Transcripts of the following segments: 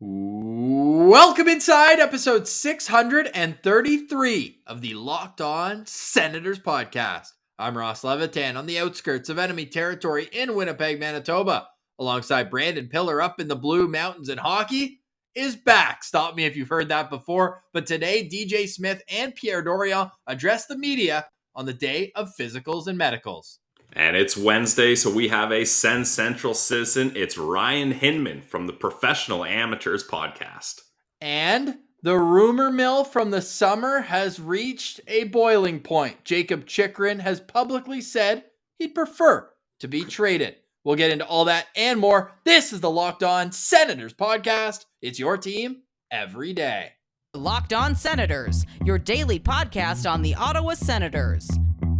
Welcome inside episode 633 of the Locked On Senators podcast. I'm Ross Levitan on the outskirts of enemy territory in Winnipeg, Manitoba, alongside Brandon Pillar up in the Blue Mountains, and hockey is back. Stop me if you've heard that before, but today DJ Smith and Pierre Dorion address the media on the day of physicals and medicals. And it's Wednesday, so we have a SensCentral citizen. It's Ryan Hinman from the Professional Amateurs podcast. And the rumor mill from the summer has reached a boiling point. Jakub Chychrun has publicly said he'd prefer to be traded. We'll get into all that and more. This is the Locked On Senators podcast. It's your team every day. Locked On Senators, your daily podcast on the Ottawa Senators.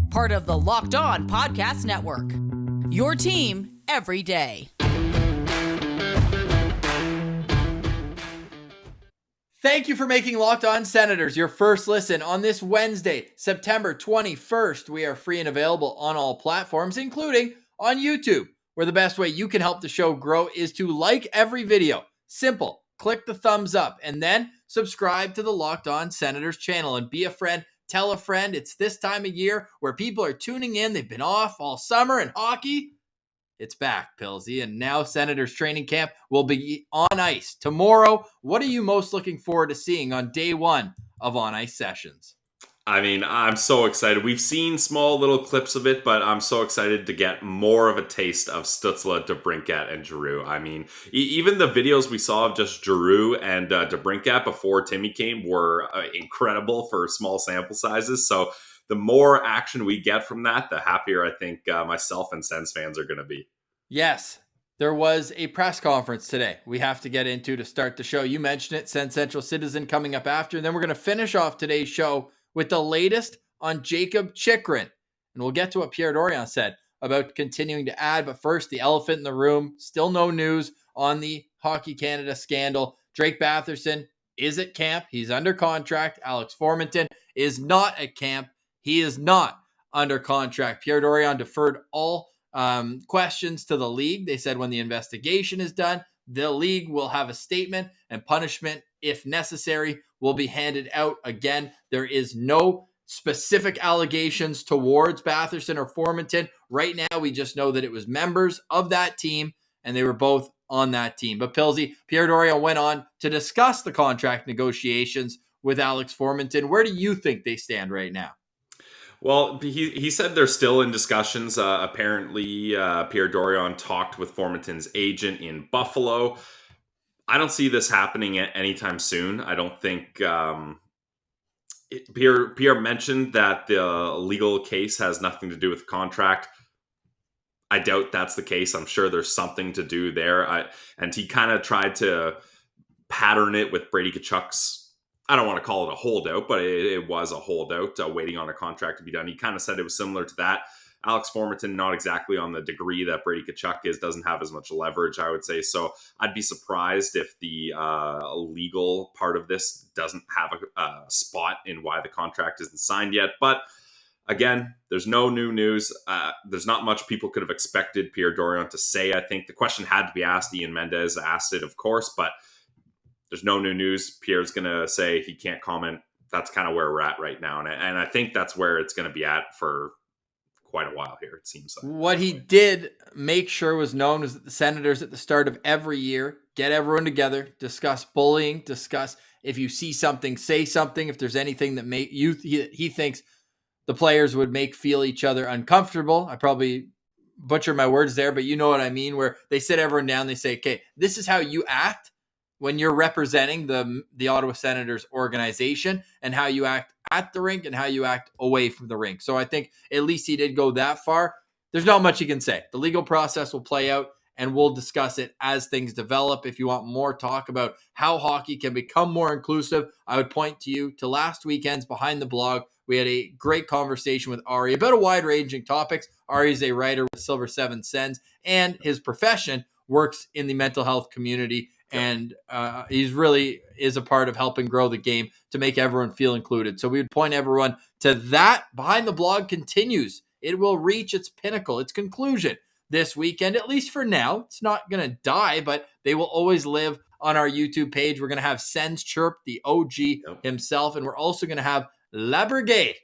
Part of the Locked On Podcast Network. Your team every day. Thank you for making Locked On Senators your first listen on this Wednesday, September 21st. We are free and available on all platforms, including on YouTube, where the best way you can help the show grow is to like every video. Simple. Click the thumbs up and then subscribe to the Locked On Senators channel and be a friend. Tell a friend. It's this time of year where people are tuning in. They've been off all summer, and hockey, it's back, Pilsy. And now Senators training camp will be on ice tomorrow. What are you most looking forward to seeing on day one of on ice sessions? I mean, I'm so excited. We've seen small little clips of it, but I'm so excited to get more of a taste of Stützle, DeBrincat, and Giroux. I mean, even the videos we saw of just Giroux and DeBrincat before Timmy came were incredible for small sample sizes. So the more action we get from that, the happier I think myself and Sens fans are going to be. Yes, there was a press conference today we have to get into to start the show. You mentioned it, SensCentral Citizen coming up after. And then we're going to finish off today's show with the latest on Jakub Chychrun. And we'll get to what Pierre Dorion said about continuing to add. But first, the elephant in the room. Still no news on the Hockey Canada scandal. Drake Batherson is at camp. He's under contract. Alex Formenton is not at camp. He is not under contract. Pierre Dorion deferred all questions to the league. They said when the investigation is done, the league will have a statement, and punishment, if necessary, will be handed out. Again, there is no specific allegations towards Batherson or Formenton. Right now, we just know that it was members of that team, and they were both on that team. But Pilsy, Pierre Dorion went on to discuss the contract negotiations with Alex Formenton. Where do you think they stand right now? Well, he said they're still in discussions. Apparently, Pierre Dorion talked with Formenton's agent in Buffalo. I don't see this happening anytime soon. I don't think Pierre mentioned that the legal case has nothing to do with the contract. I doubt that's the case. I'm sure there's something to do there. And he kind of tried to pattern it with Brady Tkachuk's, I don't want to call it a holdout, but it was a holdout waiting on a contract to be done. He kind of said it was similar to that. Alex Formenton, not exactly on the degree that Brady Tkachuk is, doesn't have as much leverage, I would say. So I'd be surprised if the legal part of this doesn't have a spot in why the contract isn't signed yet. But again, there's no new news. There's not much people could have expected Pierre Dorion to say. I think the question had to be asked. Ian Mendez asked it, of course, but there's no new news. Pierre's going to say he can't comment. That's kind of where we're at right now. And I think that's where it's going to be at for quite a while here, it seems like. What he did make sure was known was that the Senators at the start of every year get everyone together, discuss bullying, discuss if you see something, say something. If there's anything that he thinks the players would make feel each other uncomfortable. I probably butchered my words there, but you know what I mean, where they sit everyone down, they say, okay, this is how you act when you're representing the Ottawa Senators organization, and how you act at the rink and how you act away from the rink. So I think at least he did go that far. There's not much he can say. The legal process will play out, and we'll discuss it as things develop. If you want more talk about how hockey can become more inclusive, I would point to you to last weekend's Behind the Blog. We had a great conversation with Ari about a wide-ranging topics. Ari is a writer with Silver 7 Sens, and his profession works in the mental health community. And he's really is a part of helping grow the game to make everyone feel included. So we would point everyone to that. Behind the Blog continues. It will reach its pinnacle, its conclusion this weekend, at least for now. It's not going to die, but they will always live on our YouTube page. We're going to have Sens Chirp, the OG himself, and we're also going to have La Brigade,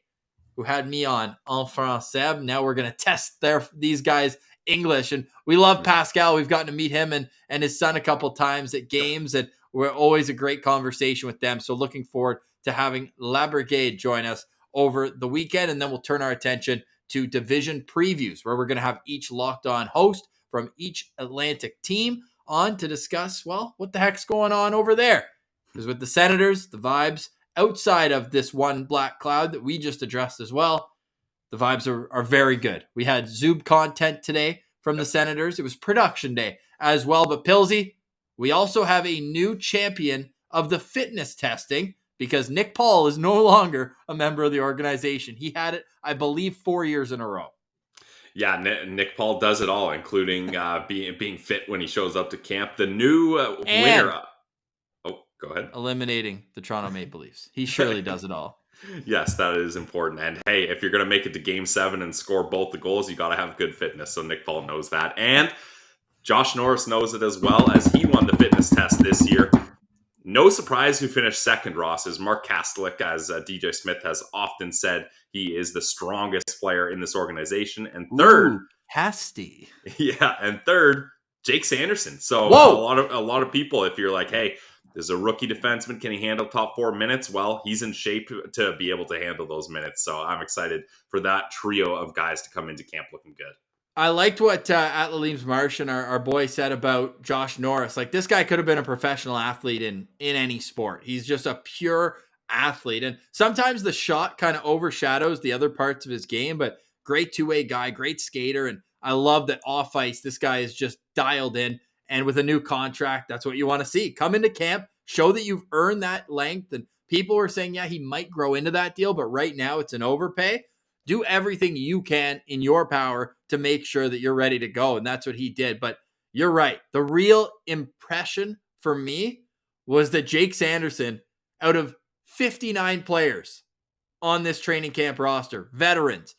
who had me on en français. Now we're going to test these guys' English. And we love Pascal. We've gotten to meet him and his son a couple times at games, and we're always a great conversation with them. So looking forward to having La Brigade join us over the weekend. And then we'll turn our attention to division previews, where we're going to have each Locked On host from each Atlantic team on to discuss, well, what the heck's going on over there? Because with the Senators, the vibes outside of this one black cloud that we just addressed as well, the vibes are very good. We had Zoob content today from the Senators. It was production day as well. But Pilsy, we also have a new champion of the fitness testing, because Nick Paul is no longer a member of the organization. He had it, I believe, 4 years in a row. Yeah, Nick Paul does it all, including being fit when he shows up to camp. The new winner. Oh, go ahead. Eliminating the Toronto Maple Leafs. He surely does it all. Yes, that is important. And hey, if you're going to make it to Game 7 and score both the goals, you got to have good fitness. So Nick Paul knows that. And Josh Norris knows it as well, as he won the fitness test this year. No surprise who finished second, Ross, is Mark Kastelik. As DJ Smith has often said, he is the strongest player in this organization. And third, Hasty. Yeah, and third, Jake Sanderson. So a lot of people, if you're like, hey, there's a rookie defenseman, can he handle top 4 minutes? Well, he's in shape to be able to handle those minutes. So I'm excited for that trio of guys to come into camp looking good. I liked what At Leaves Marsh and our boy said about Josh Norris. Like, this guy could have been a professional athlete in any sport. He's just a pure athlete. And sometimes the shot kind of overshadows the other parts of his game, but great two-way guy, great skater. And I love that off ice, this guy is just dialed in. And with a new contract, that's what you want to see. Come into camp, show that you've earned that length. And people were saying, yeah, he might grow into that deal, but right now it's an overpay. Do everything you can in your power to make sure that you're ready to go. And that's what he did. But you're right. The real impression for me was that Jake Sanderson, out of 59 players on this training camp roster, veterans,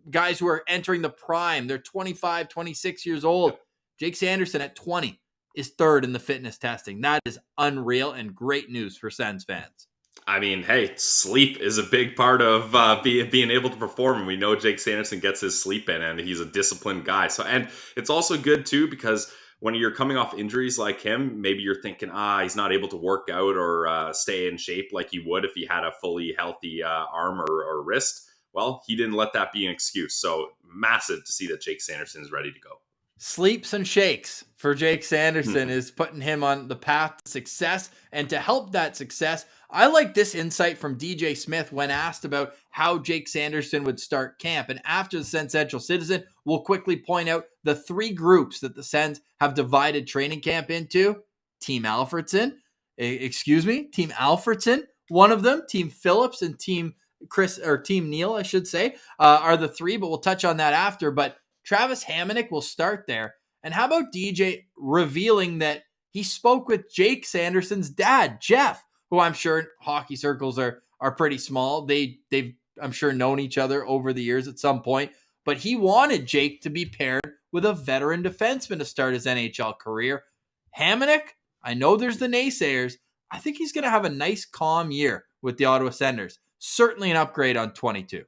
guys who are entering the prime, they're 25, 26 years old. Jake Sanderson at 20 is third in the fitness testing. That is unreal and great news for Sens fans. I mean, hey, sleep is a big part of being able to perform. And we know Jake Sanderson gets his sleep in, and he's a disciplined guy. So, and it's also good too, because when you're coming off injuries like him, maybe you're thinking, he's not able to work out or stay in shape like he would if he had a fully healthy arm or wrist. Well, he didn't let that be an excuse. So massive to see that Jake Sanderson is ready to go. Sleeps and shakes for Jake Sanderson is putting him on the path to success. And to help that success, I like this insight from DJ Smith when asked about how Jake Sanderson would start camp. And after the SensCentral Citizen, we'll quickly point out the 3 groups that the Sens have divided training camp into. Team Alfredson, one of them, Team Phillips, and Team Neal, I should say, are the 3, but we'll touch on that after. But Travis Hamonic will start there. And how about DJ revealing that he spoke with Jake Sanderson's dad, Jeff, who I'm sure hockey circles are pretty small. They've, I'm sure, known each other over the years at some point. But he wanted Jake to be paired with a veteran defenseman to start his NHL career. Hamonic, I know there's the naysayers. I think he's going to have a nice, calm year with the Ottawa Senators. Certainly an upgrade on 22.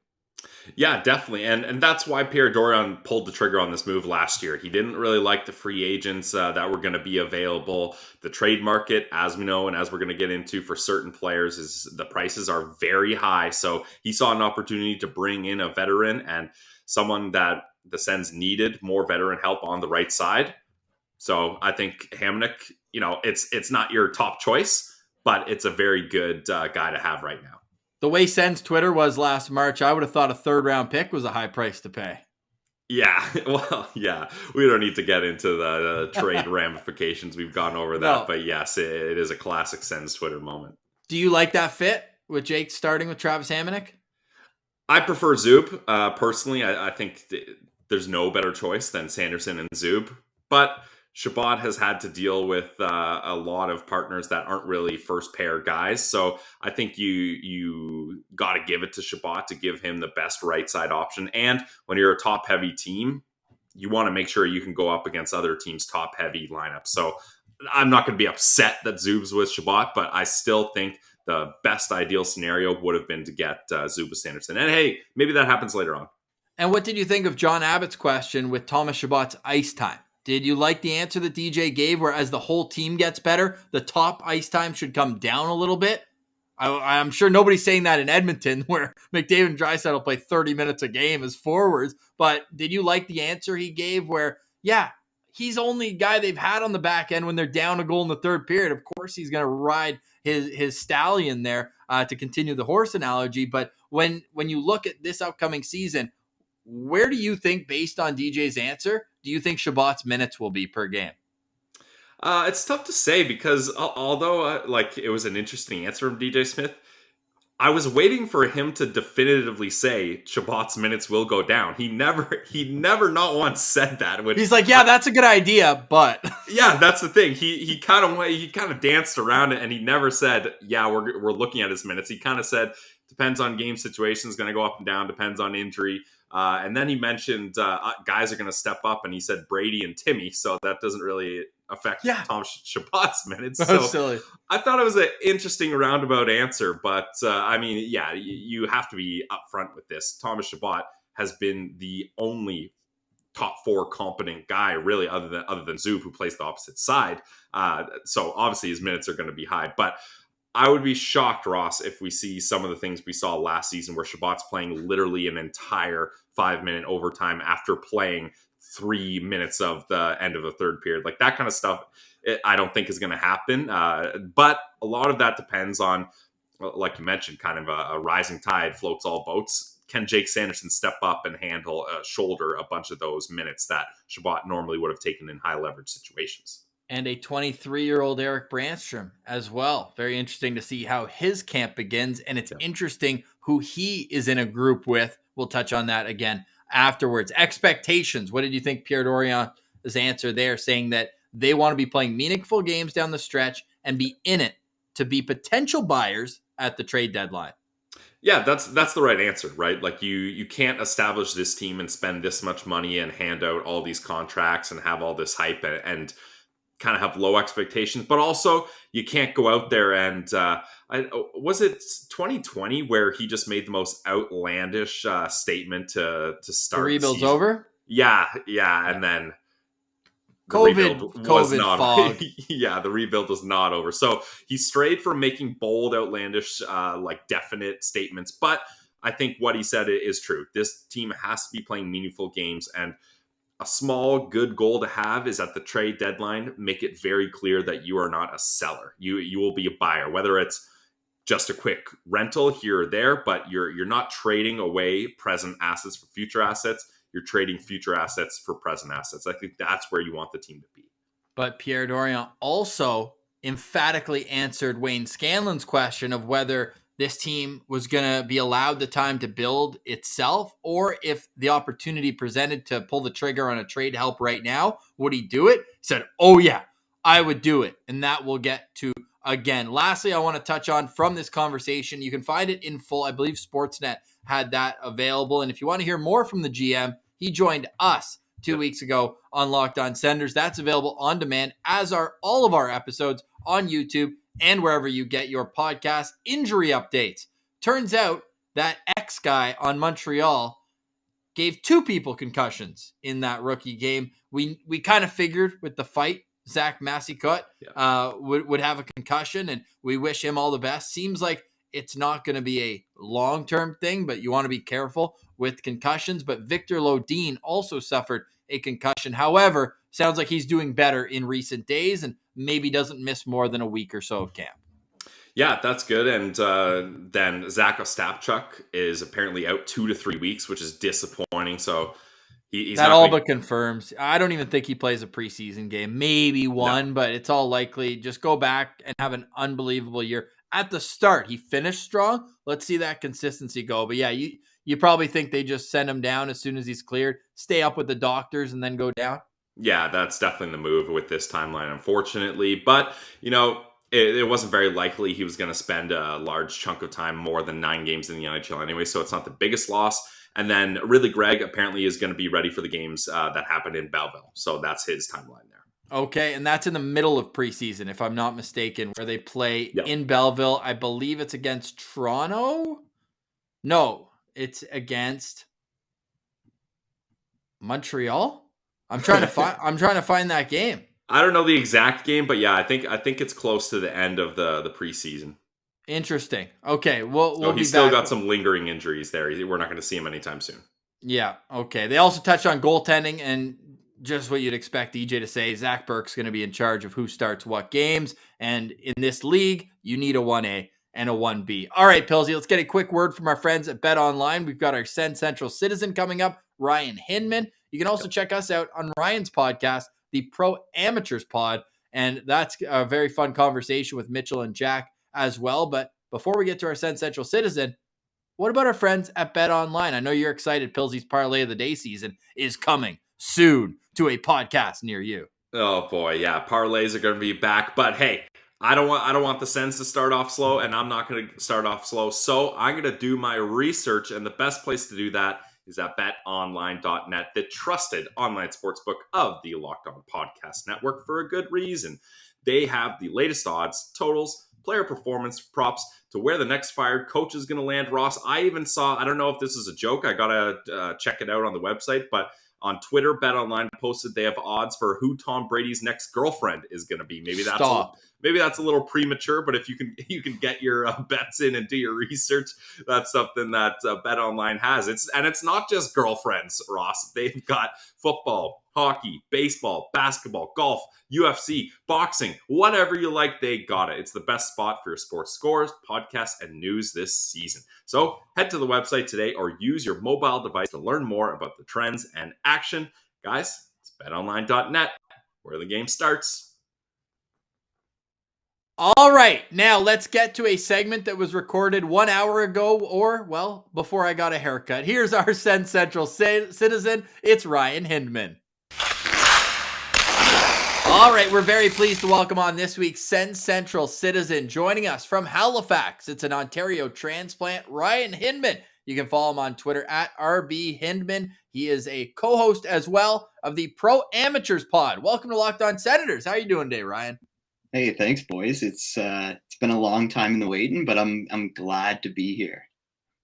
Yeah, definitely. And that's why Pierre Dorion pulled the trigger on this move last year. He didn't really like the free agents that were going to be available. The trade market, as we know, and as we're going to get into for certain players, is the prices are very high. So he saw an opportunity to bring in a veteran and someone that the Sens needed more veteran help on the right side. So I think Hamonic, it's not your top choice, but it's a very good guy to have right now. The way Sens Twitter was last March, I would have thought a 3rd-round pick was a high price to pay. Yeah, well, yeah. We don't need to get into the trade ramifications. We've gone over that. No. But yes, it is a classic Sens Twitter moment. Do you like that fit with Jake starting with Travis Hamonic? I prefer Zub. Personally, I think there's no better choice than Sanderson and Zub. But Chabot has had to deal with a lot of partners that aren't really first pair guys. So I think you got to give it to Chabot to give him the best right side option. And when you're a top heavy team, you want to make sure you can go up against other teams' top heavy lineups. So I'm not going to be upset that Zub's with Chabot, but I still think the best ideal scenario would have been to get Zub with Sanderson. And hey, maybe that happens later on. And what did you think of John Abbott's question with Thomas Chabot's ice time? Did you like the answer that DJ gave, where as the whole team gets better, the top ice time should come down a little bit? I'm sure nobody's saying that in Edmonton, where McDavid and Draisaitl will play 30 minutes a game as forwards. But did you like the answer he gave where, yeah, he's only guy they've had on the back end when they're down a goal in the third period. Of course, he's going to ride his stallion there to continue the horse analogy. But when you look at this upcoming season, where do you think, based on DJ's answer, do you think Chabot's minutes will be per game? It's tough to say because although it was an interesting answer from DJ Smith, I was waiting for him to definitively say Chabot's minutes will go down. He never not once said that. He's like, yeah, that's a good idea, but yeah, that's the thing. He kind of danced around it, and he never said, yeah, we're looking at his minutes. He kind of said depends on game situations, going to go up and down, depends on injury. And then he mentioned guys are going to step up, and he said Brady and Timmy, so that doesn't really affect Tom Chabot's minutes. So silly. I thought it was an interesting roundabout answer, but you have to be upfront with this. Thomas Chabot has been the only top four competent guy, really, other than Zub, who plays the opposite side. So obviously his minutes are going to be high, but I would be shocked, Ross, if we see some of the things we saw last season where Chabot's playing literally an entire 5-minute overtime after playing 3 minutes of the end of the third period. Like that kind of stuff, I don't think is going to happen. But a lot of that depends on, like you mentioned, kind of a rising tide floats all boats. Can Jake Sanderson step up and shoulder a bunch of those minutes that Chabot normally would have taken in high leverage situations? And a 23-year-old Eric Brandstrom as well. Very interesting to see how his camp begins. And it's interesting who he is in a group with. We'll touch on that again afterwards. Expectations. What did you think Pierre Dorion's answer there, saying that they want to be playing meaningful games down the stretch and be in it to be potential buyers at the trade deadline? Yeah, that's the right answer, right? Like you can't establish this team and spend this much money and hand out all these contracts and have all this hype and kind of have low expectations, but also you can't go out there and was it 2020 where he just made the most outlandish statement to start the rebuild's over? Yeah, and then COVID fog. Yeah, the rebuild was not over. So he strayed from making bold, outlandish, definite statements. But I think what he said is true. This team has to be playing meaningful games, and a small, good goal to have is at the trade deadline, make it very clear that you are not a seller. You will be a buyer, whether it's just a quick rental here or there, but you're not trading away present assets for future assets. You're trading future assets for present assets. I think that's where you want the team to be. But Pierre Dorion also emphatically answered Wayne Scanlon's question of whether this team was going to be allowed the time to build itself, or if the opportunity presented to pull the trigger on a trade help right now, would he do it? He said, oh yeah, I would do it. And that we'll get to again. Lastly, I want to touch on from this conversation, you can find it in full. I believe Sportsnet had that available. And if you want to hear more from the GM, he joined us 2 weeks ago on Locked On Senators. That's available on demand, as are all of our episodes on YouTube and wherever you get your podcast. Injury updates. Turns out that X guy on Montreal gave 2 people concussions in that rookie game. We kind of figured with the fight, Zach Massicotte would have a concussion, and we wish him all the best. Seems like it's not going to be a long-term thing, but you want to be careful with concussions. But Victor Lodin also suffered a concussion. However, sounds like he's doing better in recent days and maybe doesn't miss more than a week or so of camp. Yeah, that's good. And then Zach Ostapchuk is apparently out 2 to 3 weeks, which is disappointing. So he's that all but confirms. I don't even think he plays a preseason game. Maybe one, but it's all likely. Just go back and have an unbelievable year. At the start, he finished strong. Let's see that consistency go. But yeah, you probably think they just send him down as soon as he's cleared, stay up with the doctors, and then go down. Yeah, that's definitely the move with this timeline, unfortunately. But, it wasn't very likely he was going to spend a large chunk of time, more than 9 games in the NHL anyway, so it's not the biggest loss. And then really Greg apparently is going to be ready for the games that happened in Belleville. So that's his timeline there. Okay, and that's in the middle of preseason, if I'm not mistaken, where they play Yep. in Belleville. I believe it's against Toronto. No, it's against Montreal. I'm trying to find that game. I don't know the exact game, but yeah, I think it's close to the end of the preseason. Interesting. Okay, So we'll be he's still back. got some lingering injuries there. We're not going to see him anytime soon. Yeah. Okay. They also touched on goaltending and just what you'd expect EJ to say. Zach Burke's going to be in charge of who starts what games. And in this league, you need a 1A and a 1B. All right, Pillsy, let's get a quick word from our friends at BetOnline. We've got our SensCentral citizen coming up, Ryan Hinman. You can also check us out on Ryan's podcast, the Pro Amateurs Pod. And that's a very fun conversation with Mitchell and Jack as well. But before we get to our SensCentral citizen, what about our friends at BetOnline? I know you're excited. Pillsy's Parlay of the Day season is coming soon to a podcast near you. Oh boy, yeah, parlays are going to be back, but hey, I don't want the Sens to start off slow, and I'm not going to start off slow. So I'm going to do my research, and the best place to do that is at betonline.net, the trusted online sportsbook of the Locked On Podcast Network, for a good reason. They have the latest odds, totals, player performance props to where the next fired coach is going to land. Ross, I even saw, I don't know if this is a joke, I got to check it out on the website, but on Twitter, BetOnline posted they have odds for who Tom Brady's next girlfriend is going to be. Maybe that's a little premature, but if you can get your bets in and do your research, that's something that BetOnline has. It's not just girlfriends, Ross. They've got football, hockey, baseball, basketball, golf, UFC, boxing, whatever you like, they got it. It's the best spot for your sports scores, podcasts, and news this season. So head to the website today or use your mobile device to learn more about the trends and action. Guys, it's betonline.net, where the game starts. All right, now let's get to a segment that was recorded 1 hour ago, or, well, before I got a haircut. Here's our SensCentral citizen. It's Ryan Hinman. All right, we're very pleased to welcome on this week's SensCentral citizen. Joining us from Halifax, it's an Ontario transplant, Ryan Hinman. You can follow him on Twitter at RB Hindman. He is a co-host as well of the Pro Amateurs Pod. Welcome to Locked On Senators. How are you doing today, Ryan? Hey, thanks, boys. It's been a long time in the waiting, but I'm glad to be here.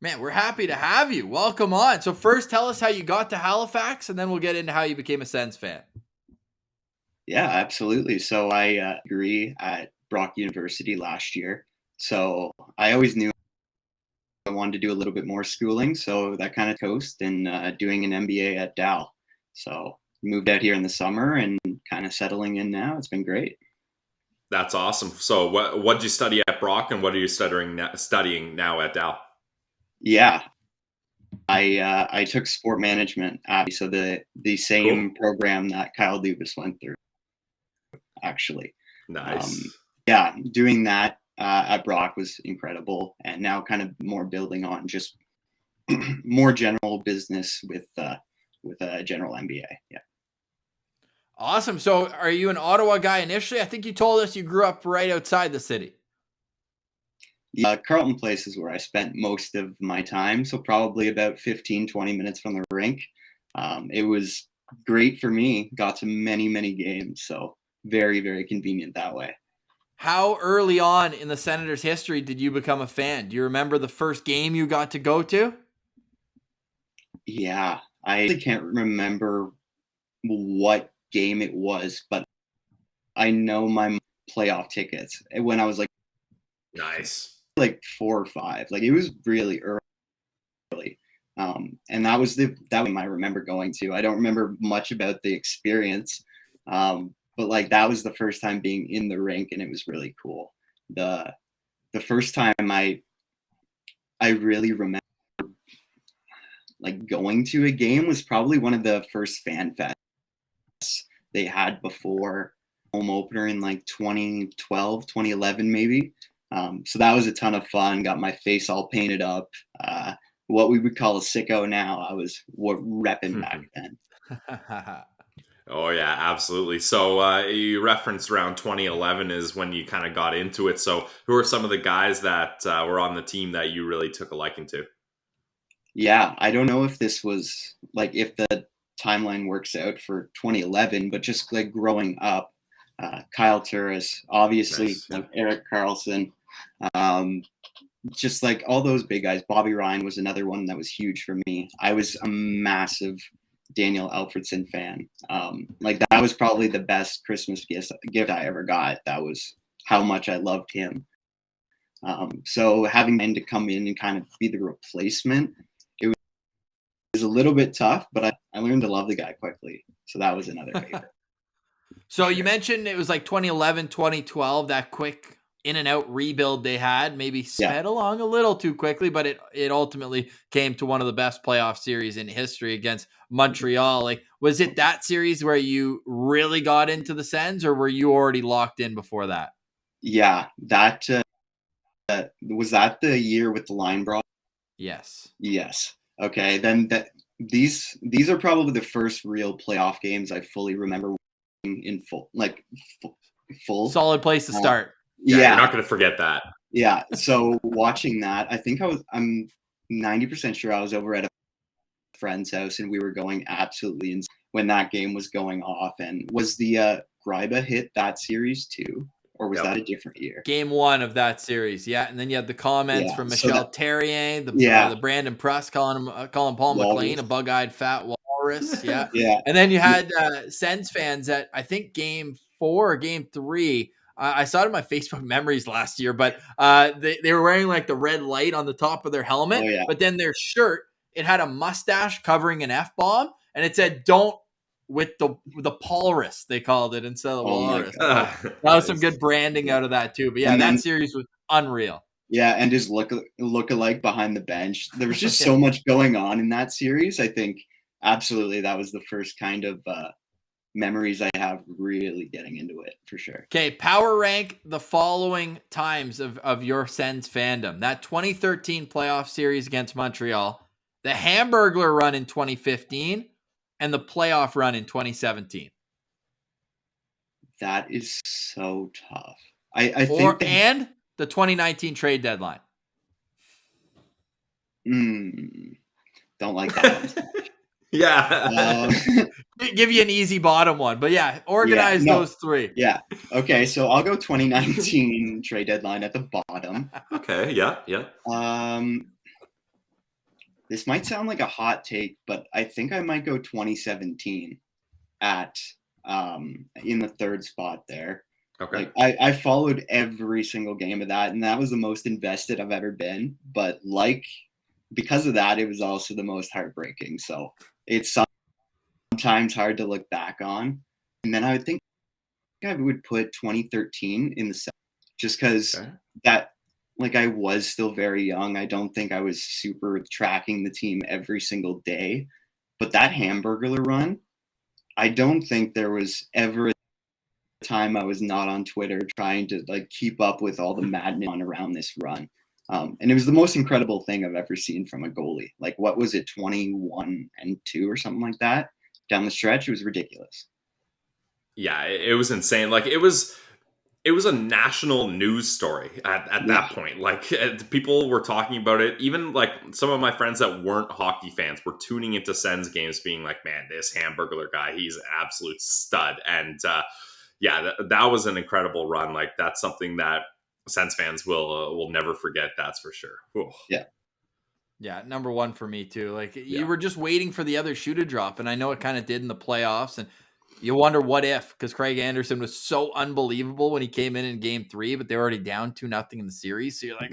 Man, we're happy to have you. Welcome on. So first, tell us how you got to Halifax, and then we'll get into how you became a Sens fan. Yeah, absolutely. So I degree at Brock University last year. So I always knew I wanted to do a little bit more schooling. So that kind of coast and doing an MBA at Dal. So moved out here in the summer and kind of settling in now. It's been great. That's awesome. So what did you study at Brock, and what are you studying now at Dal? Yeah, I took sport management at so the same program that Kyle Dubas went through, actually. Nice. Yeah, doing that at Brock was incredible, and now kind of more building on just more general business with a general MBA. Yeah. Awesome. So are you an Ottawa guy initially? I think you told us you grew up right outside the city. Yeah, Carleton Place is where I spent most of my time. So probably about 15, 20 minutes from the rink. It was great for me. Got to many, many games. So very, very convenient that way. How early on in the Senators' history did you become a fan? Do you remember the first game you got to go to? Yeah, I really can't remember what game it was, but I know my playoff tickets when I was Nice. like 4 or 5. Like it was really early. And that was that one I remember going to. I don't remember much about the experience. But like that was the first time being in the rink, and it was really cool. The first time I really remember like going to a game was probably one of the first fan fests they had before home opener in like 2012, 2011 maybe. So that was a ton of fun. Got my face all painted up. What we would call a sicko now. I was repping back then. Oh, yeah, absolutely. So you referenced around 2011 is when you kind of got into it. So who are some of the guys that were on the team that you really took a liking to? Yeah, I don't know if this was like if the timeline works out for 2011, but just like growing up, Kyle Turris, obviously, Nice, yeah. like Erik Karlsson, just like all those big guys. Bobby Ryan was another one that was huge for me. I was a massive Daniel Alfredsson fan. Like that was probably the best Christmas gift I ever got. That was how much I loved him. So having him to come in and kind of be the replacement, it was a little bit tough, but I learned to love the guy quickly. So that was another favorite. So you mentioned it was like 2011, 2012, that quick in and out rebuild they had, maybe sped along a little too quickly, but it ultimately came to one of the best playoff series in history against Montreal. Like, was it that series where you really got into the Sens, or were you already locked in before that? Yeah, that was that the year with the line brawl? Yes. Yes. Okay, then these are probably the first real playoff games I fully remember in full, like full. Solid place to start. Yeah, you're not going to forget that. Yeah. So watching that, I'm 90% sure I was over at a friend's house and we were going absolutely insane when that game was going off. And was the Gryba hit that series too? Or was that a different year? Game 1 of that series, yeah. And then you had the comments from Michel Terrien, the Brandon Press calling Paul McLean a bug-eyed fat walrus, yeah. And then you had Sens fans at, I think, Game 4 or Game 3. I saw it in my Facebook memories last year, but they were wearing like the red light on the top of their helmet, but then their shirt, it had a mustache covering an F-bomb, and it said, "Don't," with the Paulrus, they called it, instead of the walrus. That was some good branding out of that too. But yeah, that series was unreal. Yeah, and his look-alike behind the bench. There was just so much going on in that series. I think absolutely that was the first kind of memories I have really getting into it, for sure. Okay, power rank the following times of your Sens fandom. That 2013 playoff series against Montreal, the Hamburglar run in 2015, and the playoff run in 2017. That is so tough. I think and the 2019 trade deadline. Don't like that one. Yeah. Give you an easy bottom one, but yeah, organize those three. Yeah. Okay, so I'll go 2019 trade deadline at the bottom. Okay, yeah. This might sound like a hot take, but I think I might go 2017 at in the third spot there. Okay. Like I followed every single game of that, and that was the most invested I've ever been. But because of that, it was also the most heartbreaking. So it's sometimes hard to look back on. And then I would think I would put 2013 in the second, just because that, like, I was still very young. I don't think I was super tracking the team every single day. But that Hamburglar run, I don't think there was ever a time I was not on Twitter trying to like keep up with all the madness around this run. And it was the most incredible thing I've ever seen from a goalie. Like, what was it, 21-2 or something like that down the stretch? It was ridiculous. Yeah, it was insane. Like, it was a national news story at that point. Like, people were talking about it. Even like some of my friends that weren't hockey fans were tuning into Sens games being like, man, this Hamburglar guy, he's an absolute stud. And that was an incredible run. Like, that's something that Sens fans will never forget. That's for sure. Ooh. Yeah, number one for me too. Like, you were just waiting for the other shoe to drop, and I know it kind of did in the playoffs. And you wonder what if, because Craig Anderson was so unbelievable when he came in Game 3, but they were already down 2-0 in the series. So you're like,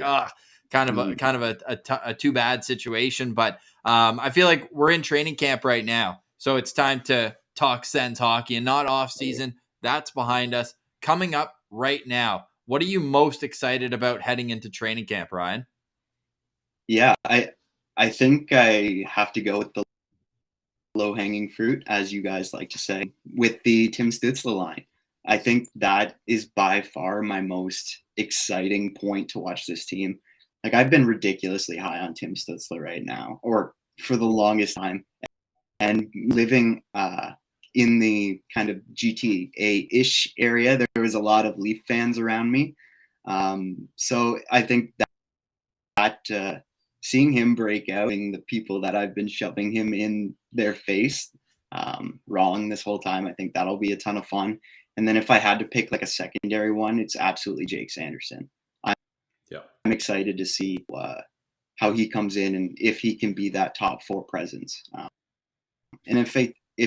kind of a too bad situation. But I feel like we're in training camp right now, so it's time to talk Sens hockey and not off season. That's behind us. Coming up right now, what are you most excited about heading into training camp, Ryan? Yeah, I think I have to go with the low-hanging fruit, as you guys like to say, with the Tim Stützle line. I think that is by far my most exciting point to watch this team. Like, I've been ridiculously high on Tim Stützle right now, or for the longest time. And living in the kind of GTA-ish area, there was a lot of Leaf fans around me. So I think that seeing him break out, and the people that I've been shoving him in their face wrong this whole time, I think that'll be a ton of fun. And then if I had to pick like a secondary one, it's absolutely Jake Sanderson. I'm excited to see how he comes in and if he can be that top 4 presence. And if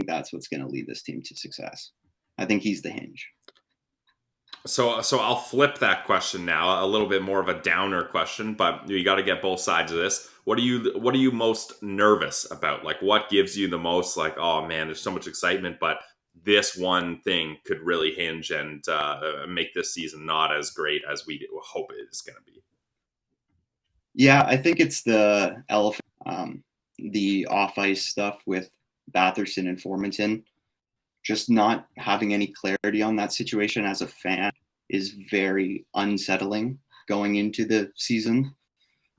that's what's going to lead this team to success, I think he's the hinge. So I'll flip that question now, a little bit more of a downer question, but you got to get both sides of this. What are you most nervous about? Like, what gives you the most like, oh man, there's so much excitement, but this one thing could really hinge and make this season not as great as we hope it is going to be? Yeah, I think it's the elephant, the off-ice stuff with Batherson and Formanton. Just not having any clarity on that situation as a fan is very unsettling going into the season.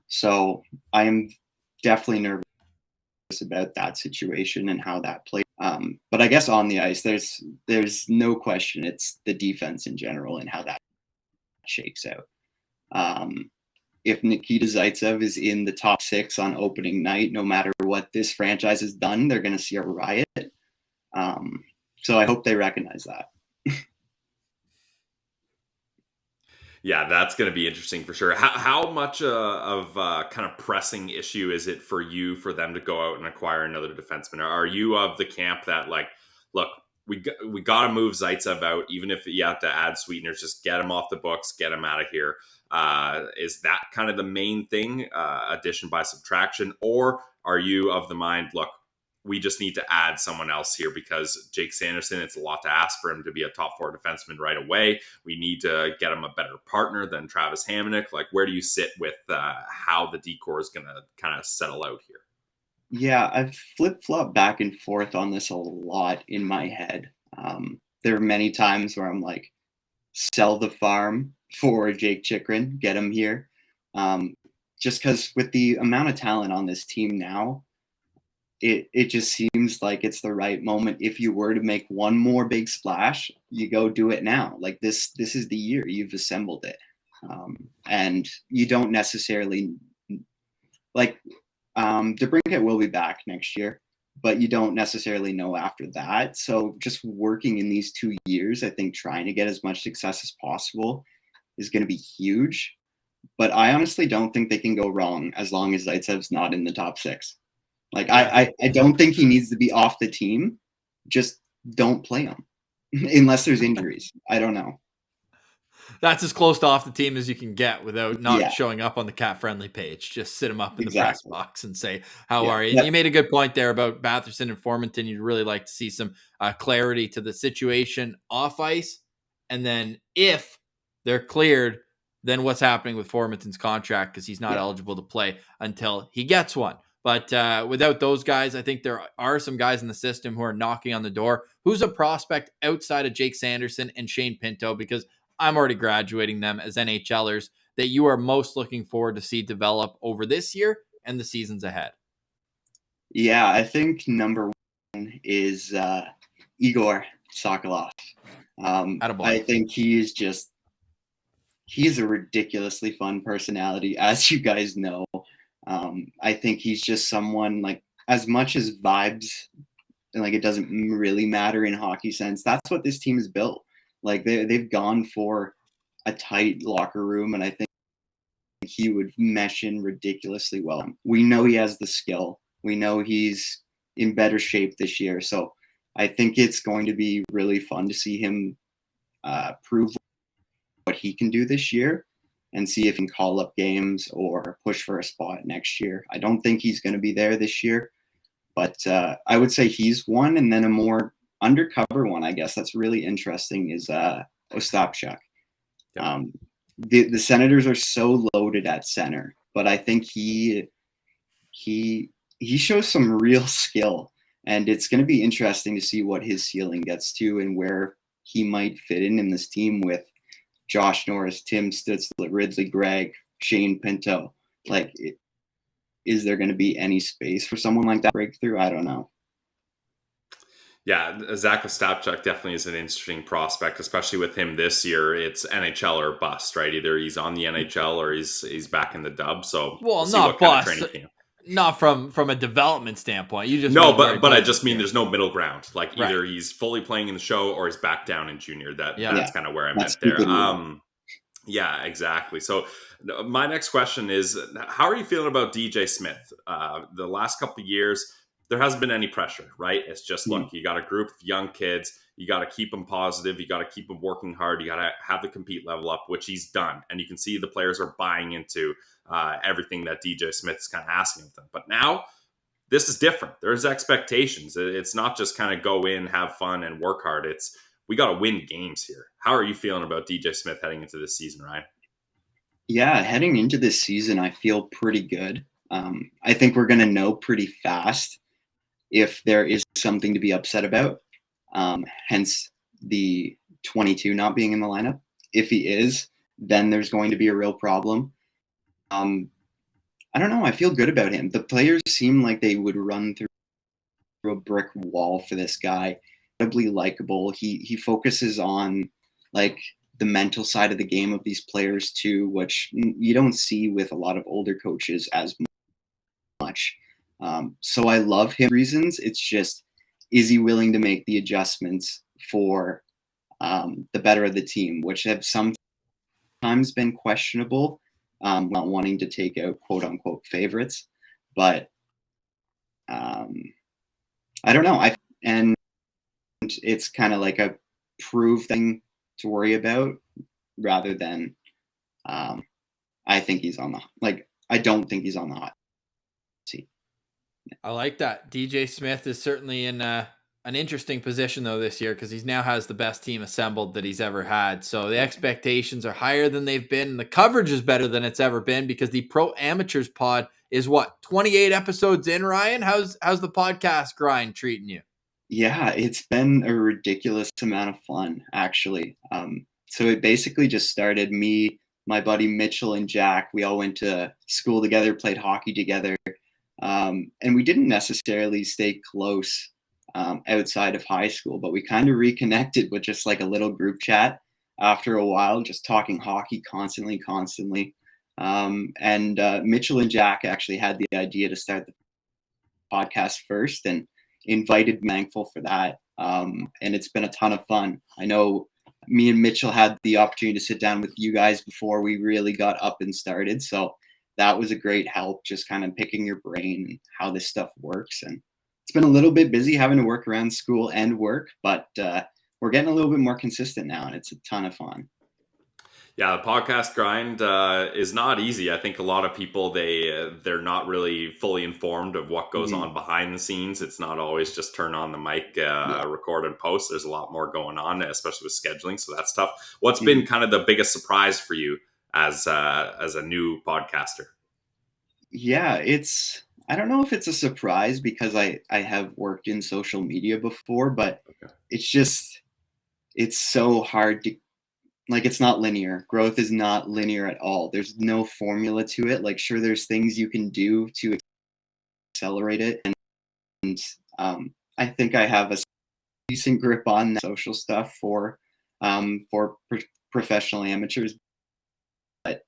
So I am definitely nervous about that situation and how that plays. But I guess on the ice, there's no question it's the defense in general and how that shakes out. If Nikita Zaitsev is in the top 6 on opening night, no matter what this franchise has done, they're going to see a riot. So I hope they recognize that. Yeah, that's going to be interesting for sure. How much of a kind of pressing issue is it for them to go out and acquire another defenseman? Are you of the camp that like, look, we got to move Zaitsev out, even if you have to add sweeteners, just get him off the books, get him out of here. Is that kind of the main thing, addition by subtraction? Or are you of the mind, look, we just need to add someone else here because Jake Sanderson, it's a lot to ask for him to be a top 4 defenseman right away. We need to get him a better partner than Travis Hamonic. Like, where do you sit with how the decor is going to kind of settle out here? Yeah, I've flip-flopped back and forth on this a lot in my head. There are many times where I'm like, sell the farm for Jake Chychrun, get him here. Just because with the amount of talent on this team now, it just seems like it's the right moment. If you were to make one more big splash, you go do it now. Like this is the year you've assembled it. And you don't necessarily like DeBrincat will be back next year, but you don't necessarily know after that. So just working in these 2 years, I think trying to get as much success as possible is going to be huge. But I honestly don't think they can go wrong as long as Zaitsev's not in the top 6. Like, I don't think he needs to be off the team. Just don't play him unless there's injuries. I don't know. That's as close to off the team as you can get without not showing up on the Cat Friendly page. Just sit him up in the press box and say, how are you? And you made a good point there about Batherson and Formanton. You'd really like to see some clarity to the situation off ice. And then if they're cleared, then what's happening with Formanton's contract because he's not eligible to play until he gets one. But without those guys, I think there are some guys in the system who are knocking on the door. Who's a prospect outside of Jake Sanderson and Shane Pinto? Because I'm already graduating them as NHLers that you are most looking forward to see develop over this year and the seasons ahead. Yeah, I think number 1 is Igor Sokolov. I think he's a ridiculously fun personality, as you guys know. I think he's just someone like, as much as vibes and like it doesn't really matter in hockey sense, that's what this team is built. Like they've gone for a tight locker room, and I think he would mesh in ridiculously well. We know he has the skill. We know he's in better shape this year. So I think it's going to be really fun to see him prove what he can do this year and see if he can call up games or push for a spot next year. I don't think he's going to be there this year, but I would say he's one. And then a more undercover one, I guess, that's really interesting is Ostapchuk. The Senators are so loaded at center, but I think he shows some real skill, and it's going to be interesting to see what his ceiling gets to and where he might fit in this team with Josh Norris, Tim Stützle, Ridley Gregg, Shane Pinto. Like, is there going to be any space for someone like that breakthrough? I don't know. Yeah, Zach Ostapchuk definitely is an interesting prospect, especially with him this year. It's NHL or bust, right? Either he's on the NHL or he's back in the dub. So well, not bust. Not from a development standpoint. You just No, mean where but he I goes just from mean here. there's no middle ground. Like Right. either he's fully playing in the show or he's back down in junior. Yeah. That's kind of where I That's meant there. stupid. Yeah, exactly. So my next question is, how are you feeling about DJ Smith? The last couple of years, there hasn't been any pressure, right? It's just, look, you got a group of young kids. You got to keep them positive. You got to keep them working hard. You got to have the compete level up, which he's done. And you can see the players are buying into everything that DJ Smith is kind of asking of them. But now this is different. There's expectations. It's not just kind of go in, have fun, and work hard. It's we got to win games here. How are you feeling about DJ Smith heading into this season, Ryan? Yeah, heading into this season, I feel pretty good. I think we're going to know pretty fast if there is something to be upset about. Hence the 22 not being in the lineup. If he is, then there's going to be a real problem. I don't know. I feel good about him. The players seem like they would run through a brick wall for this guy. Incredibly likable. He focuses on like the mental side of the game of these players too, which you don't see with a lot of older coaches as much. So I love him. Reasons. It's just, is he willing to make the adjustments for the better of the team, which have sometimes been questionable. Not wanting to take out quote unquote favorites, but I don't know. And it's kind of like a prove thing to worry about rather than I think he's on I don't think he's on the hot seat. I like that. DJ Smith is certainly in an interesting position though this year because he now has the best team assembled that he's ever had. So the expectations are higher than they've been. And the coverage is better than it's ever been because the Pro Amateurs Pod is 28 episodes in, Ryan? How's the podcast grind treating you? Yeah, it's been a ridiculous amount of fun, actually. So it basically just started me, my buddy Mitchell and Jack. We all went to school together, played hockey together. And we didn't necessarily stay close outside of high school, but we kind of reconnected with just like a little group chat after a while, just talking hockey constantly. And Mitchell and Jack actually had the idea to start the podcast first and invited me. Thankful for that. And it's been a ton of fun. I know me and Mitchell had the opportunity to sit down with you guys before we really got up and started. So that was a great help, just kind of picking your brain and how this stuff works. And it's been a little bit busy having to work around school and work, but we're getting a little bit more consistent now, and it's a ton of fun. Yeah, the podcast grind is not easy. I think a lot of people they're not really fully informed of what goes on behind the scenes. It's not always just turn on the mic, record and post. There's a lot more going on, especially with scheduling. So that's tough. What's been kind of the biggest surprise for you as a new podcaster? Yeah, I don't know if it's a surprise because I have worked in social media before, but it's so hard to, like, it's not linear. Growth is not linear at all. There's no formula to it. Like, sure, there's things you can do to accelerate it. And I think I have a decent grip on that social stuff for professional amateurs. But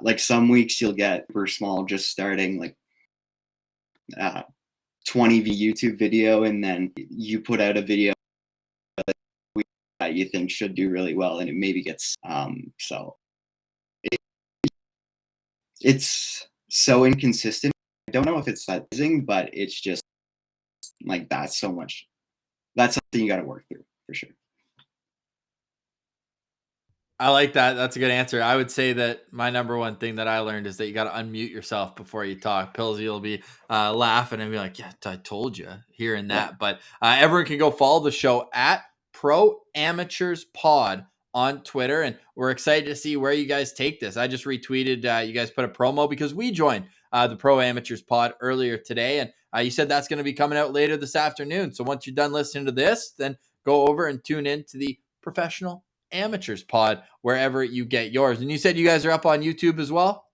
like some weeks you'll get super small, just starting like 20 YouTube video, and then you put out a video that you think should do really well, and it maybe gets so it's so inconsistent. I don't know if it's that thing, but it's just like that's something you got to work through for sure. I like that. That's a good answer. I would say that my number one thing that I learned is that you got to unmute yourself before you talk. Pillsy will be laughing and be like, yeah, I told you, here and that. Yeah. But everyone can go follow the show at Pro Amateurs Pod on Twitter. And we're excited to see where you guys take this. I just retweeted, you guys put a promo because we joined the Pro Amateurs Pod earlier today. And you said that's going to be coming out later this afternoon. So once you're done listening to this, then go over and tune in to the Professional Amateurs Pod wherever you get yours. And you said you guys are up on YouTube as well?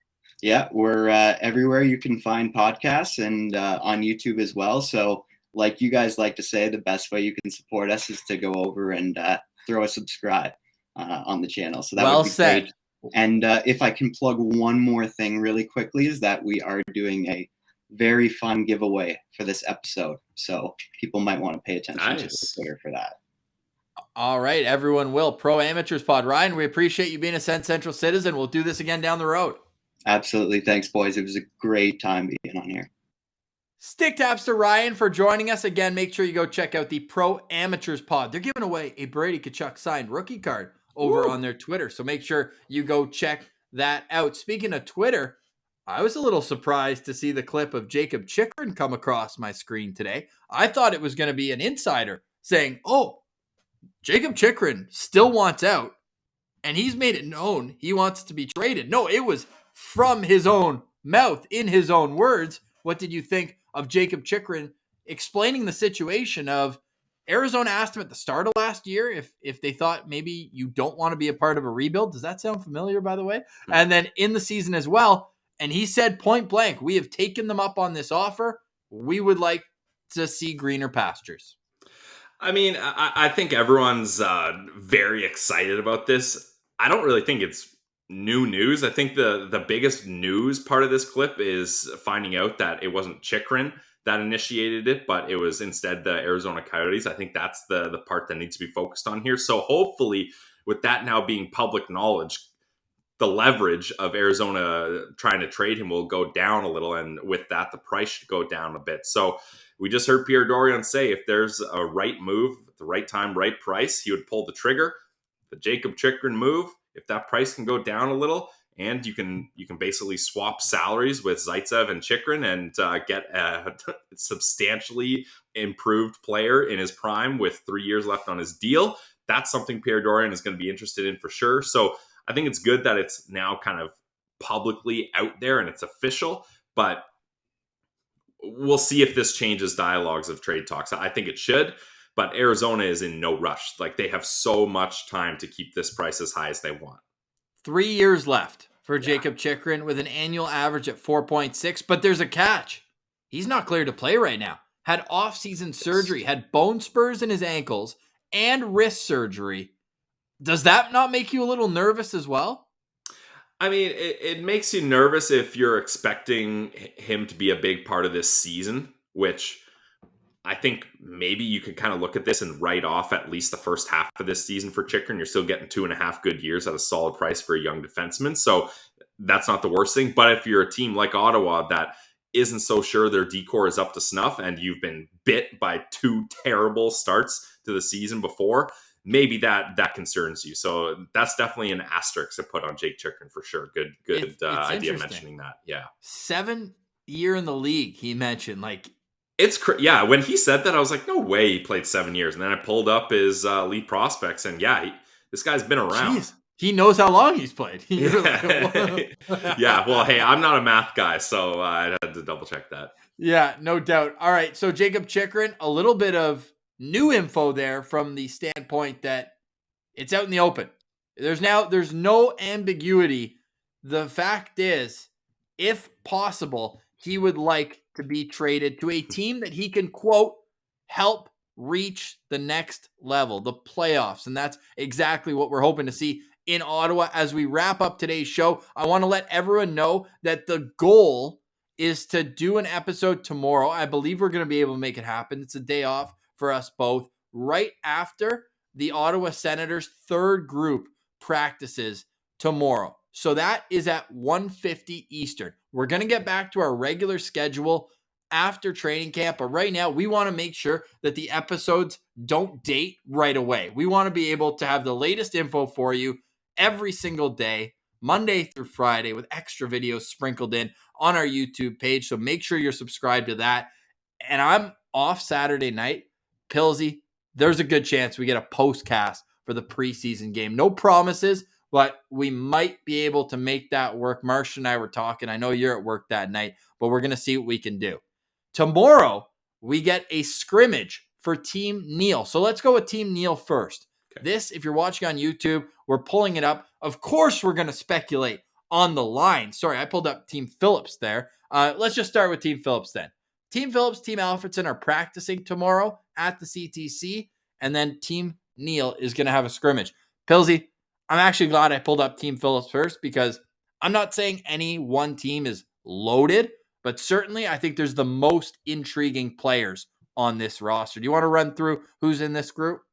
Yeah, we're everywhere you can find podcasts, and on YouTube as well. So like you guys like to say, the best way you can support us is to go over and throw a subscribe on the channel. So that would be said. Great. And if I can plug one more thing really quickly, is that we are doing a very fun giveaway for this episode. So people might want to pay attention to Nice. Twitter for that. All right, everyone will. Pro Amateurs Pod. Ryan, we appreciate you being a SensCentral citizen. We'll do this again down the road. Absolutely. Thanks, boys. It was a great time being on here. Stick taps to Ryan for joining us again. Make sure you go check out the Pro Amateurs Pod. They're giving away a Brady Tkachuk signed rookie card over on their Twitter. So make sure you go check that out. Speaking of Twitter, I was a little surprised to see the clip of Jakub Chychrun come across my screen today. I thought it was going to be an insider saying, oh, Jakub Chychrun still wants out, and he's made it known he wants to be traded. No, it was from his own mouth, in his own words. What did you think of Jakub Chychrun explaining the situation of Arizona asked him at the start of last year if they thought maybe you don't want to be a part of a rebuild? Does that sound familiar, by the way? And then in the season as well, and he said point blank, we have taken them up on this offer. We would like to see greener pastures. I mean, I think everyone's very excited about this. I don't really think it's new news. I think the biggest news part of this clip is finding out that it wasn't Chychrun that initiated it, but it was instead the Arizona Coyotes. I think that's the part that needs to be focused on here. So hopefully, with that now being public knowledge, the leverage of Arizona trying to trade him will go down a little, and with that, the price should go down a bit. So we just heard Pierre Dorion say if there's a right move at the right time, right price, he would pull the trigger. The Jakub Chychrun move, if that price can go down a little, and you can basically swap salaries with Zaitsev and Chychrun and get a substantially improved player in his prime with 3 years left on his deal, that's something Pierre Dorion is going to be interested in for sure. So I think it's good that it's now kind of publicly out there and it's official, but we'll see if this changes dialogues of trade talks. I think it should, but Arizona is in no rush. Like, they have so much time to keep this price as high as they want. 3 years left for Jakub Chychrun with an annual average at 4.6, but there's a catch. He's not cleared to play right now. Had off-season surgery, had bone spurs in his ankles, and wrist surgery. Does that not make you a little nervous as well? I mean, it makes you nervous if you're expecting him to be a big part of this season, which I think maybe you could kind of look at this and write off at least the first half of this season for Chychrun. You're still getting 2.5 good years at a solid price for a young defenseman. So that's not the worst thing. But if you're a team like Ottawa that isn't so sure their decor is up to snuff and you've been bit by 2 terrible starts to the season before, maybe that concerns you. So that's definitely an asterisk to put on Jake Chychrun for sure. Good It's idea mentioning that. Yeah. 7 year in the league, he mentioned. Like, it's yeah. When he said that, I was like, no way he played 7 years. And then I pulled up his lead prospects, and this guy's been around. Geez, he knows how long he's played. Yeah. Well, hey, I'm not a math guy, so I had to double check that. Yeah, no doubt. All right, so Jakub Chychrun, a little bit of new info there from the standpoint that it's out in the open. There's no ambiguity. The fact is, if possible, he would like to be traded to a team that he can, quote, help reach the next level, the playoffs. And that's exactly what we're hoping to see in Ottawa. As we wrap up today's show, I want to let everyone know that the goal is to do an episode tomorrow. I believe we're going to be able to make it happen. It's a day off for us both, right after the Ottawa Senators' third group practices tomorrow. So that is at 1:50 Eastern. We're going to get back to our regular schedule after training camp, but right now we want to make sure that the episodes don't date right away. We want to be able to have the latest info for you every single day, Monday through Friday, with extra videos sprinkled in on our YouTube page. So make sure you're subscribed to that. And I'm off Saturday night. Pilsy, there's a good chance we get a postcast for the preseason game. No promises, but we might be able to make that work. Marsh and I were talking. I know you're at work that night, but we're going to see what we can do. Tomorrow, we get a scrimmage for Team Neil. So let's go with Team Neil first. Okay. This, if you're watching on YouTube, we're pulling it up. Of course, we're going to speculate on the line. Sorry, I pulled up Team Phillips there. Let's just start with Team Phillips then. Team Phillips, Team Alfredson are practicing tomorrow at the CTC, and then Team Neil is going to have a scrimmage. Pilsy, I'm actually glad I pulled up Team Phillips first because I'm not saying any one team is loaded, but certainly I think there's the most intriguing players on this roster. Do you want to run through who's in this group?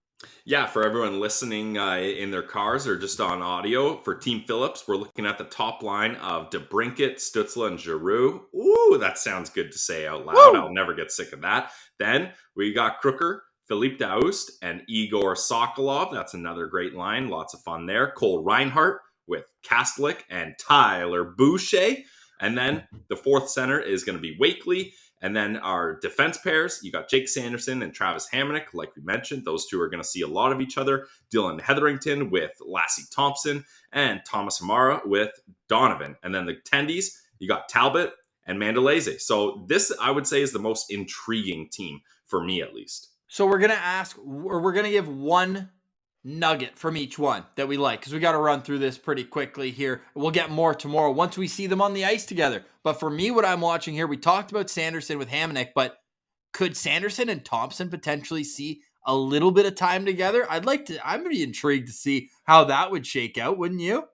Yeah, for everyone listening in their cars or just on audio, for Team Phillips, we're looking at the top line of DeBrincat, Stützle, and Giroux. Ooh, that sounds good to say out loud. Woo! I'll never get sick of that. Then we got Crooker, Philippe Daoust, and Igor Sokolov. That's another great line. Lots of fun there. Cole Reinhardt with Kastelic and Tyler Boucher. And then the fourth center is going to be Wakely. And then our defense pairs, you got Jake Sanderson and Travis Hamonic. Like we mentioned, those two are going to see a lot of each other. Dylan Hetherington with Lassie Thompson and Thomas Hamara with Donovan. And then the tendies, you got Talbot and Mandalese. So this, I would say, is the most intriguing team for me, at least. So we're going to give one nugget from each one that we like, because we got to run through this pretty quickly here. We'll get more tomorrow once we see them on the ice together. But for me, what I'm watching here, we talked about Sanderson with Hamonic, but could Sanderson and Thompson potentially see a little bit of time together? I'm pretty intrigued to see how that would shake out, wouldn't you?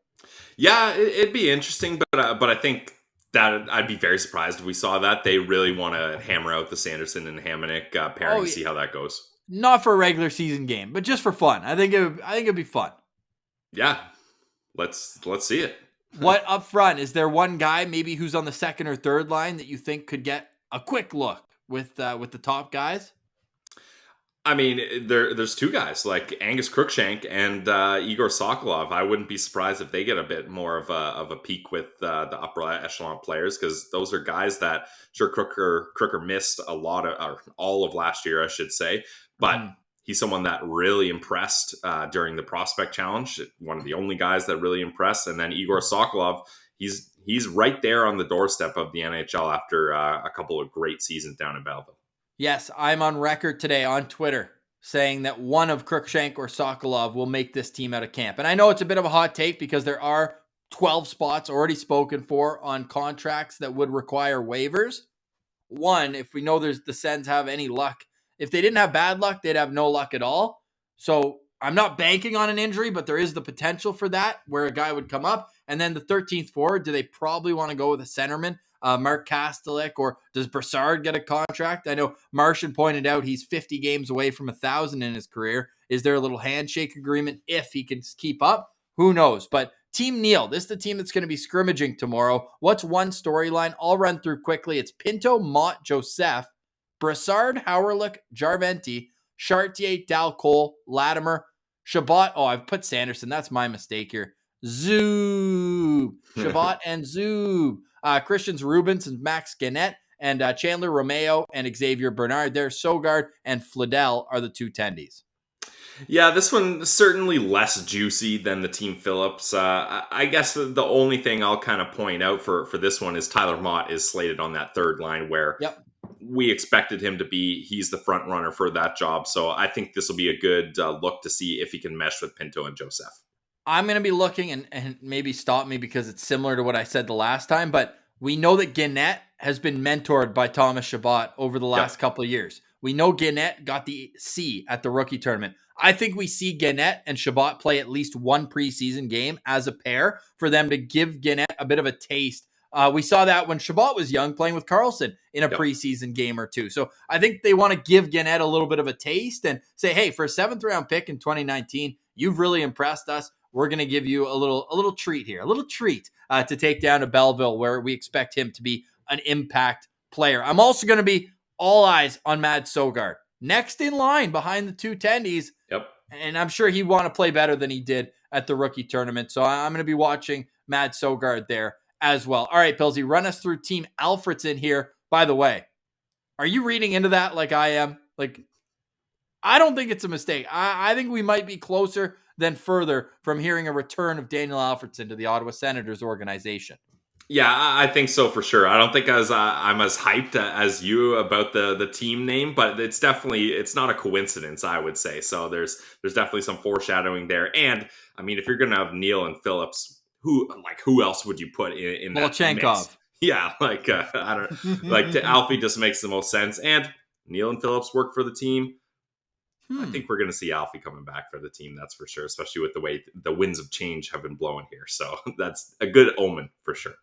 Yeah, it'd be interesting, but I think that I'd be very surprised if we saw that. They really want to hammer out the Sanderson and Hamonic pairing to see how that goes. Not for a regular season game, but just for fun. I think it'd be fun. Yeah, let's see it. What up front, is there one guy maybe who's on the second or third line that you think could get a quick look with the top guys? I mean, there's two guys like Angus Crookshank and Igor Sokolov. I wouldn't be surprised if they get a bit more of a peak with the upper echelon players, because those are guys that sure Crooker missed a lot of, or all of last year, I should say. But he's someone that really impressed during the Prospect Challenge. One of the only guys that really impressed. And then Igor Sokolov, he's right there on the doorstep of the NHL after a couple of great seasons down in Belleville. Yes, I'm on record today on Twitter saying that one of Crookshank or Sokolov will make this team out of camp. And I know it's a bit of a hot take because there are 12 spots already spoken for on contracts that would require waivers. One, if we know the Sens have any luck, if they didn't have bad luck, they'd have no luck at all. So I'm not banking on an injury, but there is the potential for that where a guy would come up. And then the 13th forward, do they probably want to go with a centerman, Mark Kastelic, or does Brassard get a contract? I know Martian pointed out he's 50 games away from 1,000 in his career. Is there a little handshake agreement if he can keep up? Who knows? But Team Neil, this is the team that's going to be scrimmaging tomorrow. What's one storyline? I'll run through quickly. It's Pinto, Mott, Joseph, Brassard, Howerlick, Jarventi, Chartier, Dalcole, Latimer, Shabbat. Oh, I've put Sanderson. That's my mistake here. Zoob. Shabbat and Zoob. Christians Rubens and Max Gannett, and Chandler Romeo and Xavier Bernard. There, Sogard and Fladell are the two tendies. Yeah, this one is certainly less juicy than the Team Phillips. I guess the only thing I'll kind of point out for this one is Tyler Mott is slated on that third line where we expected him to be. He's the front runner for that job. So I think this will be a good look to see if he can mesh with Pinto and Joseph. I'm going to be looking, and maybe stop me because it's similar to what I said the last time, but we know that Gannett has been mentored by Thomas Chabot over the last couple of years. We know Gannett got the C at the rookie tournament. I think we see Gannett and Chabot play at least one preseason game as a pair for them to give Gannett a bit of a taste. We saw that when Chabot was young playing with Carlson in a preseason game or two. So I think they want to give Gannett a little bit of a taste and say, hey, for a 7th round pick in 2019, you've really impressed us. We're going to give you a little treat here, to take down to Belleville, where we expect him to be an impact player. I'm also going to be all eyes on Mad Sogard. Next in line behind the two tendies. Yep. And I'm sure he'd want to play better than he did at the rookie tournament. So I'm going to be watching Mad Sogard there as well. All right, Pilsy, run us through Team Alfredson here. By the way, are you reading into that like I am? Like, I don't think it's a mistake. I think we might be closer than further from hearing a return of Daniel Alfredson to the Ottawa Senators organization. Yeah, I think so for sure. I don't think I'm as hyped as you about the team name, but it's not a coincidence, I would say. So there's definitely some foreshadowing there. And I mean, if you're going to have Neil and Phillips, who else would you put in that mix? Yeah, I don't like Alfie just makes the most sense. And Neil and Phillips work for the team. I think we're going to see Alfie coming back for the team, that's for sure, especially with the way the winds of change have been blowing here. So that's a good omen for sure.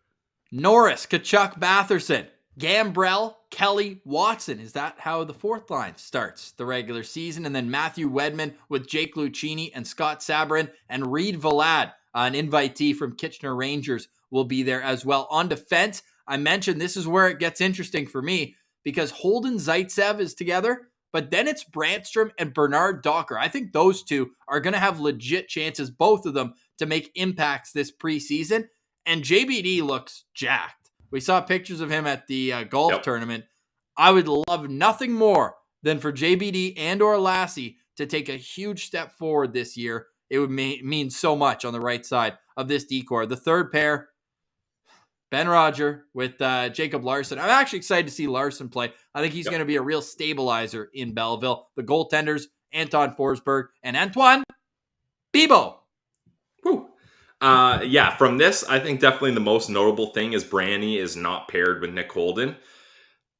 Norris, Tkachuk, Batherson. Gambrell, Kelly, Watson. Is that how the fourth line starts the regular season? And then Matthew Wedman with Jake Lucchini and Scott Sabrin and Reed Vlad, an invitee from Kitchener Rangers, will be there as well. On defense, I mentioned this is where it gets interesting for me because Holden Zaitsev is together, but then it's Brandstrom and Bernard Docker. I think those two are going to have legit chances, both of them, to make impacts this preseason. And JBD looks jacked. We saw pictures of him at the golf tournament. I would love nothing more than for JBD and or Lassie to take a huge step forward this year. It would mean so much on the right side of this decor. The third pair, Ben Roger with Jacob Larson. I'm actually excited to see Larson play. I think he's going to be a real stabilizer in Belleville. The goaltenders, Anton Forsberg and Antoine Bibeau. Woo. From this, I think definitely the most notable thing is Branny is not paired with Nick Holden.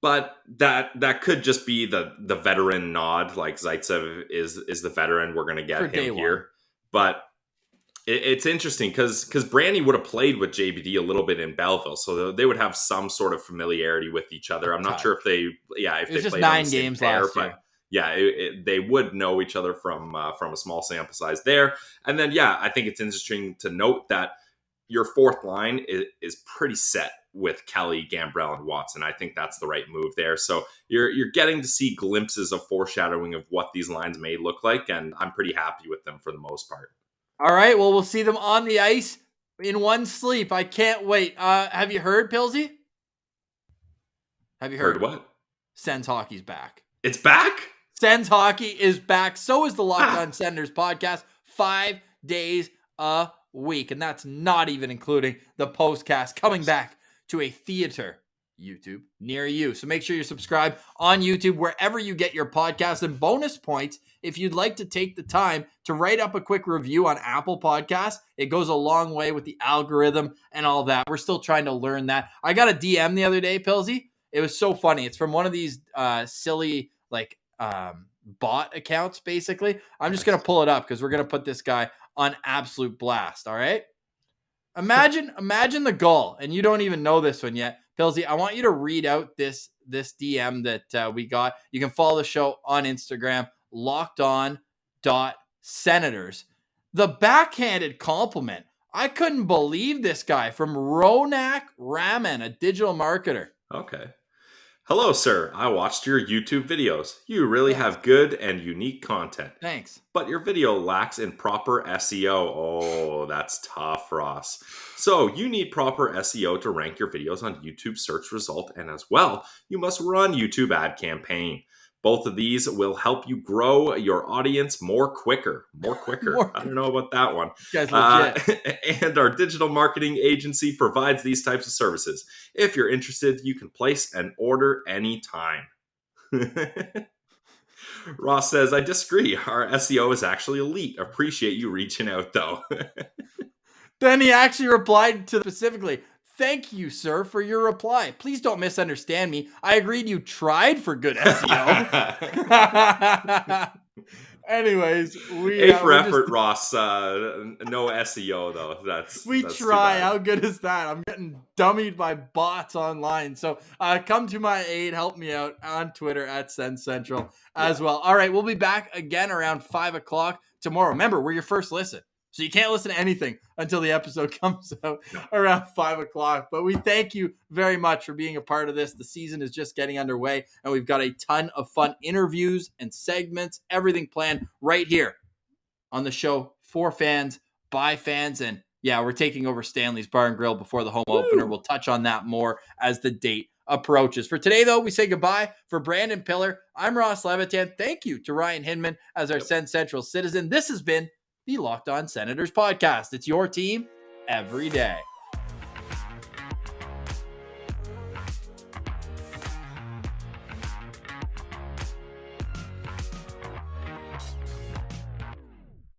But that could just be the veteran nod, like Zaitsev is the veteran. We're going to get him here. But it's interesting because Branny would have played with JBD a little bit in Belleville, so they would have some sort of familiarity with each other. I'm not sure if they just played 9 games last year. Yeah, they would know each other from a small sample size there. And then, I think it's interesting to note that your fourth line is pretty set with Kelly, Gambrell, and Watson. I think that's the right move there. So you're getting to see glimpses of foreshadowing of what these lines may look like, and I'm pretty happy with them for the most part. All right, well, we'll see them on the ice in one sleep. I can't wait. Have you heard, Pilsy? Have you heard what? Sens hockey's back. It's back? Sens hockey is back. So is the Locked On Senators podcast. 5 days a week. And that's not even including the postcast coming back to a theater YouTube near you. So make sure you're subscribed on YouTube, wherever you get your podcasts. And bonus points, if you'd like to take the time to write up a quick review on Apple Podcasts. It goes a long way with the algorithm and all that. We're still trying to learn that. I got a DM the other day, Pilsy. It was so funny. It's from one of these silly, bot accounts, basically. I'm just going to pull it up because we're going to put this guy on absolute blast. All right. Imagine the goal, and you don't even know this one yet. Pilsy, I want you to read out this DM that we got. You can follow the show on Instagram, lockedon.senators. The backhanded compliment. I couldn't believe this guy from Ronak Raman, a digital marketer. Okay. Hello, sir. I watched your YouTube videos. You really have good and unique content. Thanks. But your video lacks in proper SEO. Oh, that's tough, Ross. So you need proper SEO to rank your videos on YouTube search result. And as well, you must run YouTube ad campaign. Both of these will help you grow your audience more quicker. I don't know about that one. You guys legit. And our digital marketing agency provides these types of services. If you're interested, you can place an order anytime. Ross says, I disagree. Our SEO is actually elite. Appreciate you reaching out, though. Then he actually replied to specifically, thank you, sir, for your reply. Please don't misunderstand me. I agreed you tried for good SEO. Anyways, A for effort, Ross. No SEO, though. That's try. How good is that? I'm getting dummied by bots online. So come to my aid. Help me out on Twitter at SensCentral as well. All right, we'll be back again around 5 o'clock tomorrow. Remember, we're your first listen. So you can't listen to anything until the episode comes out around 5 o'clock. But we thank you very much for being a part of this. The season is just getting underway, and we've got a ton of fun interviews and segments, everything planned right here on the show for fans, by fans. And we're taking over Stanley's Bar and Grill before the home opener. We'll touch on that more as the date approaches. For today, though, we say goodbye. For Brandon Pillar, I'm Ross Levitan. Thank you to Ryan Hinman as our SensCentral citizen. This has been the Locked On Senators podcast. It's your team every day.